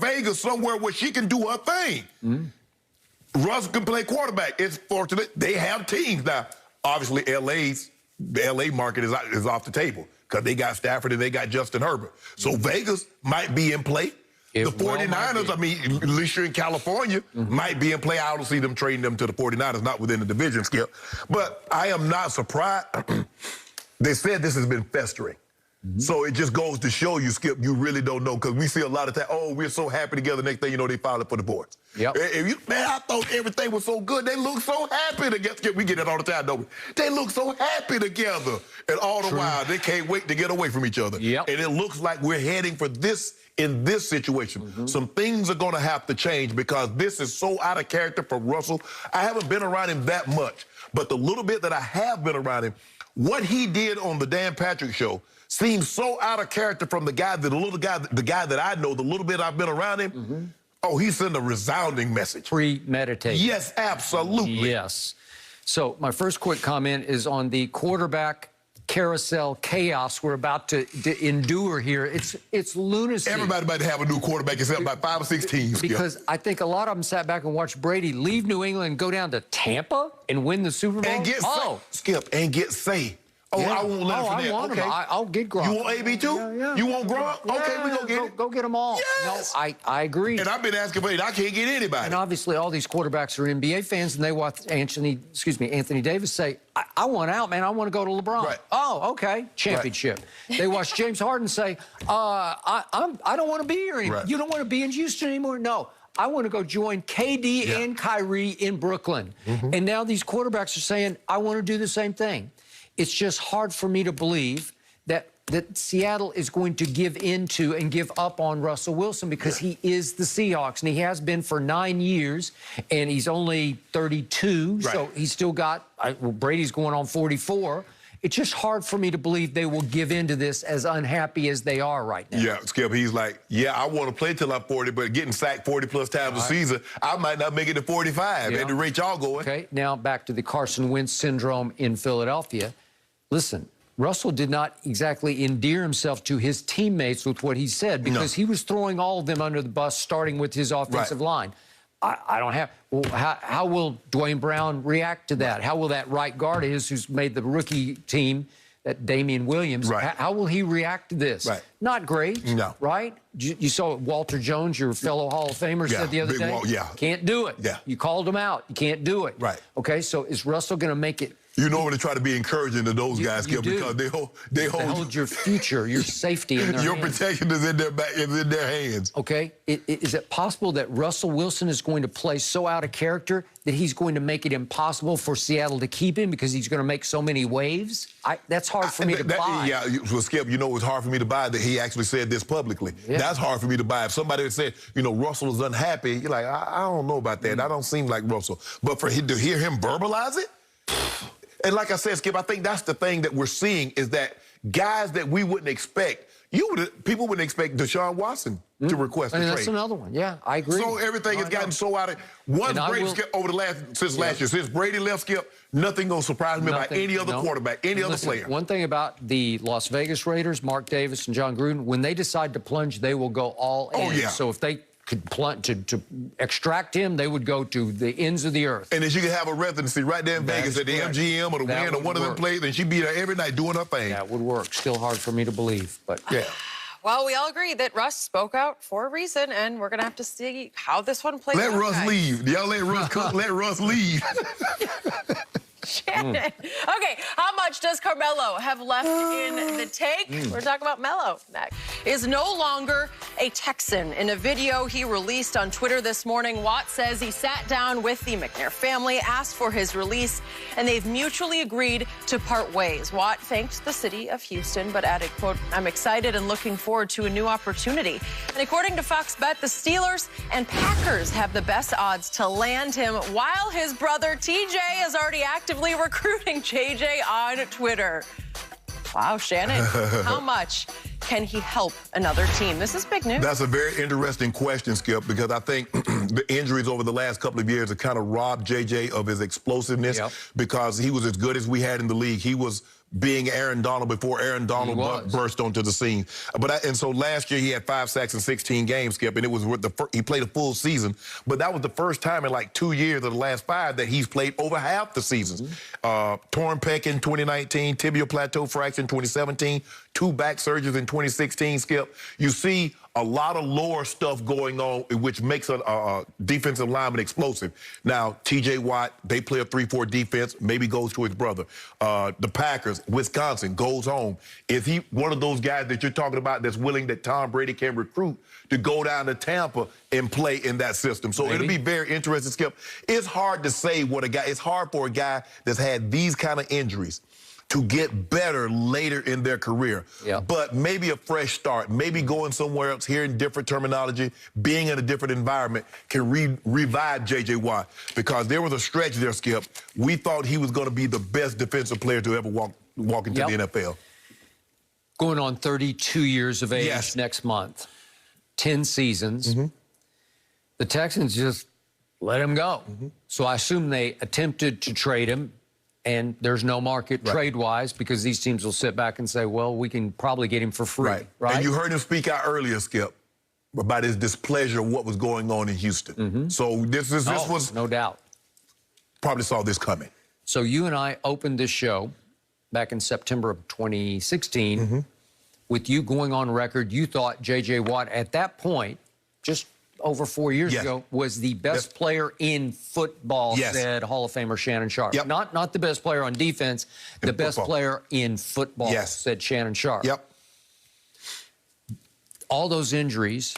Vegas somewhere where she can do her thing. Russ can play quarterback. It's fortunate they have teams now. Obviously, the LA market is off the table because they got Stafford and they got Justin Herbert. So Vegas might be in play. The 49ers, I mean, at least you're in California, might be in play. I don't see them trading them to the 49ers, not within the division, Skip. But I am not surprised. They said this has been festering. So it just goes to show you, Skip, you really don't know, because we see a lot of time, oh, we're so happy together. Next thing you know, they filed it for divorce. Man, I thought everything was so good. They look so happy together. Skip, we get it all the time, don't we? They look so happy together. And all the while, they can't wait to get away from each other. And it looks like we're heading for this in this situation. Some things are going to have to change because this is so out of character for Russell. I haven't been around him that much, but the little bit that I have been around him, what he did on the Dan Patrick Show seems so out of character from the guy that the guy that I know, the little bit I've been around him. Oh, he sent a resounding message. Premeditated. Yes, absolutely. Yes. So my first quick comment is on the quarterback carousel chaos we're about to endure here. It's lunacy. Everybody might have a new quarterback except about 5 or 6 teams. Because I think a lot of them sat back and watched Brady leave New England and go down to Tampa and win the Super Bowl. And get Skip, and get say. Oh, I won't let him for that. I want him. I'll get Gronk. You want AB too? You want Gronk? Okay, we go get it. Go get them all. Yes. No, I agree. And I've been asking for it. I can't get anybody. And obviously, all these quarterbacks are NBA fans, and they watch Anthony Davis say, I want out, man. I want to go to LeBron. Oh, okay. Championship. They watch James Harden say, I don't want to be here anymore. You don't want to be in Houston anymore? No. I want to go join KD and Kyrie in Brooklyn. And now these quarterbacks are saying, I want to do the same thing. It's just hard for me to believe that Seattle is going to give into and give up on Russell Wilson because he is the Seahawks, and he has been for 9 years, and he's only 32, so he's still got, Brady's going on 44. It's just hard for me to believe they will give into this as unhappy as they are right now. Yeah, Skip, he's like, I want to play till I'm 40, but getting sacked 40-plus times a season, I might not make it to 45 at the rate y'all going. Okay, now back to the Carson Wentz syndrome in Philadelphia. Listen, Russell did not exactly endear himself to his teammates with what he said because he was throwing all of them under the bus, starting with his offensive line. I don't have... Well, how will Dwayne Brown react to that? How will that right guard of his, who's made the rookie team, that Damian Williams, how will he react to this? Not great, right? You saw what Walter Jones, your fellow Hall of Famer, said the other day? Can't do it. You called him out. You can't do it. Okay, so is Russell going to make it... You know when they try to be encouraging to those guys, Skip, because they hold your future, your safety in their hands. Protection is in their hands. Okay, is it possible that Russell Wilson is going to play so out of character that he's going to make it impossible for Seattle to keep him because he's going to make so many waves? That's hard for me to buy. Yeah, well, Skip, you know it's hard for me to buy that he actually said this publicly. That's hard for me to buy. If somebody said, you know, Russell is unhappy, you're like, I don't know about that. I don't seem like Russell. But to hear him verbalize it, and like I said, Skip, I think that's the thing that we're seeing is that guys that we wouldn't expect, people wouldn't expect Deshaun Watson to request a trade. That's another one. Yeah, I agree. So everything has gotten so out of... Since last year, since Brady left, Skip, nothing gonna surprise me about any other quarterback, any other player. One thing about the Las Vegas Raiders, Mark Davis and John Gruden, when they decide to plunge, they will go all in. So if they could to extract him, they would go to the ends of the earth. And then she could have a residency right there in Vegas at the MGM or the Wynn or one of them places, and she'd be there every night doing her thing. That would work. Still hard for me to believe, but Well, we all agree that Russ spoke out for a reason, and we're going to have to see how this one plays out. Let Russ leave. Y'all let Russ cook. Let Russ leave. Shannon. Okay, how much does Carmelo have left in the tank? We're talking about Melo next. Is no longer a Texan. In a video he released on Twitter this morning, Watt says he sat down with the McNair family, asked for his release, and they've mutually agreed to part ways. Watt thanked the city of Houston, but added, quote, I'm excited and looking forward to a new opportunity. And according to Fox Bet, the Steelers and Packers have the best odds to land him, while his brother TJ is already actively recruiting JJ on Twitter. Wow, Shannon, how much can he help another team? This is big news. That's a very interesting question, Skip, because I think the injuries over the last couple of years have kind of robbed JJ of his explosiveness because he was as good as we had in the league. He was being Aaron Donald before Aaron Donald burst onto the scene. And so last year he had 5 sacks in 16 games, Skip, and it was with he played a full season. But that was the first time in like 2 years of the last 5 that he's played over half the seasons. Torn pec in 2019, tibial plateau fracture in 2017, 2 back surgeries in 2016, Skip. You see a lot of lower stuff going on, which makes a defensive lineman explosive. Now, T.J. Watt, they play a 3-4 defense, maybe goes to his brother. The Packers, Wisconsin, goes home. Is he one of those guys that you're talking about that's willing that Tom Brady can recruit to go down to Tampa and play in that system? So it'll be very interesting, Skip. It's hard to say what it's hard for a guy that's had these kind of injuries to get better later in their career. But maybe a fresh start, maybe going somewhere else, hearing different terminology, being in a different environment can revive J.J. Watt. Because there was a stretch there, Skip. We thought he was going to be the best defensive player to ever walk into the NFL. Going on 32 years of age next month, 10 seasons. The Texans just let him go. So I assume they attempted to trade him, and there's no market trade-wise because these teams will sit back and say, well, we can probably get him for free. And you heard him speak out earlier, Skip, about his displeasure of what was going on in Houston. So this was... No doubt. Probably saw this coming. So you and I opened this show back in September of 2016 with you going on record. You thought J.J. Watt at that point, just over 4 years ago, was the best player in football, said Hall of Famer Shannon Sharpe. Not the best player on defense, the best player in football, said Shannon Sharpe. All those injuries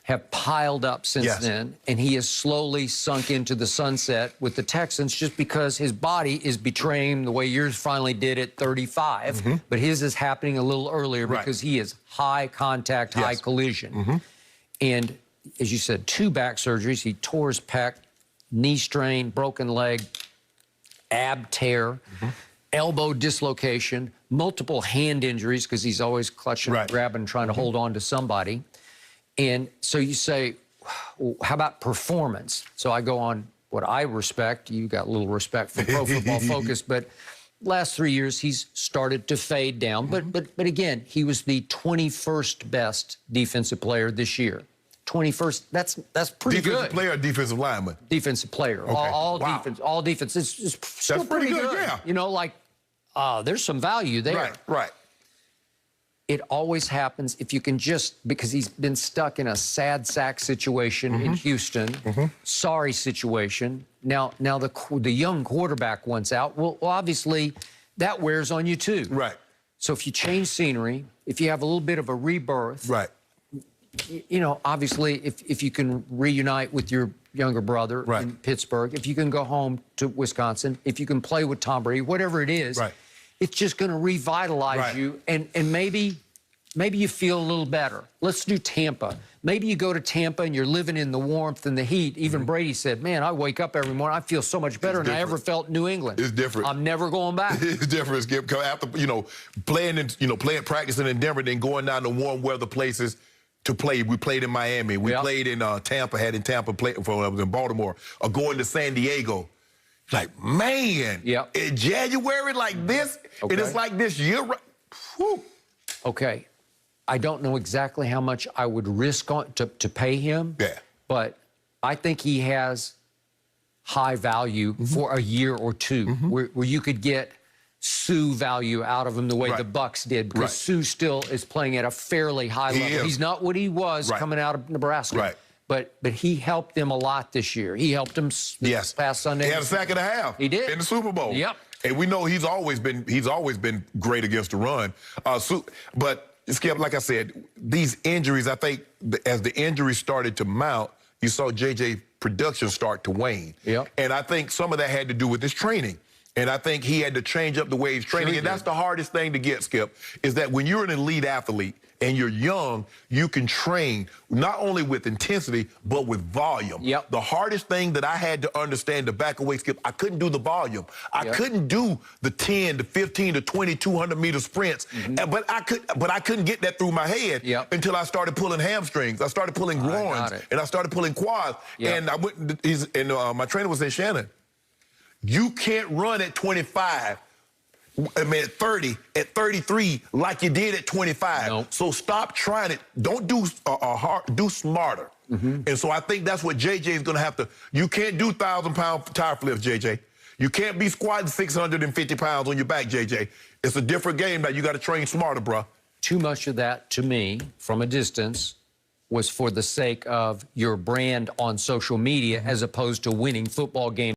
have piled up since then, and he has slowly sunk into the sunset with the Texans just because his body is betraying the way yours finally did at 35. But his is happening a little earlier because he is high contact, high collision. And as you said, 2 back surgeries. He tore his pec, knee strain, broken leg, ab tear, elbow dislocation, multiple hand injuries because he's always clutching, grabbing, trying to hold on to somebody. And so you say, well, how about performance? So I go on what I respect. You got a little respect for Pro Football Focus, but last 3 years he's started to fade down. But again, he was the 21st best defensive player this year. 21st, that's pretty good. Defensive player or defensive lineman? Defensive player. All defense. All defense. It's still pretty good. You know, like, there's some value there. It always happens if you can just, because he's been stuck in a sad sack situation in Houston, sorry situation. Now the young quarterback wants out. Well, obviously, that wears on you too. So if you change scenery, if you have a little bit of a rebirth, you know, obviously, if you can reunite with your younger brother in Pittsburgh, if you can go home to Wisconsin, if you can play with Tom Brady, whatever it is, it's just going to revitalize you, and maybe you feel a little better. Let's do Tampa. Maybe you go to Tampa and you're living in the warmth and the heat. Even Brady said, man, I wake up every morning, I feel so much better than I ever felt in New England. It's different. I'm never going back. It's different, Skip. After, practicing in Denver, then going down to warm weather places to play. We played in Miami. We played in Tampa, had in Tampa, played when I was in Baltimore, or going to San Diego. Like, man, in January like this, and it's like this year. Okay. I don't know exactly how much I would risk on to pay him, but I think he has high value for a year or two, where you could get Sue value out of him the way the Bucks did, because Sue still is playing at a fairly high level. He's not what he was coming out of Nebraska. But he helped them a lot this year. He helped them this past Sunday. He had a sack and a half. He did in the Super Bowl. And we know he's always been great against the run. But Skip, like I said, these injuries, I think as the injuries started to mount, you saw JJ production start to wane. And I think some of that had to do with his training. And I think he had to change up the way he's training. And that's the hardest thing to get, Skip, is that when you're an elite athlete and you're young, you can train not only with intensity, but with volume. Yep. The hardest thing that I had to understand, the back away skip, I couldn't do the volume. I couldn't do the 10, the 15, the 20, 200-meter sprints, but I couldn't get that through my head until I started pulling hamstrings. I started pulling groins, and I started pulling quads. And I went, my trainer was saying, Shannon, you can't run at 25. I mean, at 30, at 33, like you did at 25. Nope. So stop trying it. Don't do hard. Do smarter. And so I think that's what JJ is going to have to. You can't do 1,000-pound tire flips, JJ. You can't be squatting 650 pounds on your back, JJ. It's a different game now. You got to train smarter, bro. Too much of that, to me, from a distance, was for the sake of your brand on social media as opposed to winning football games.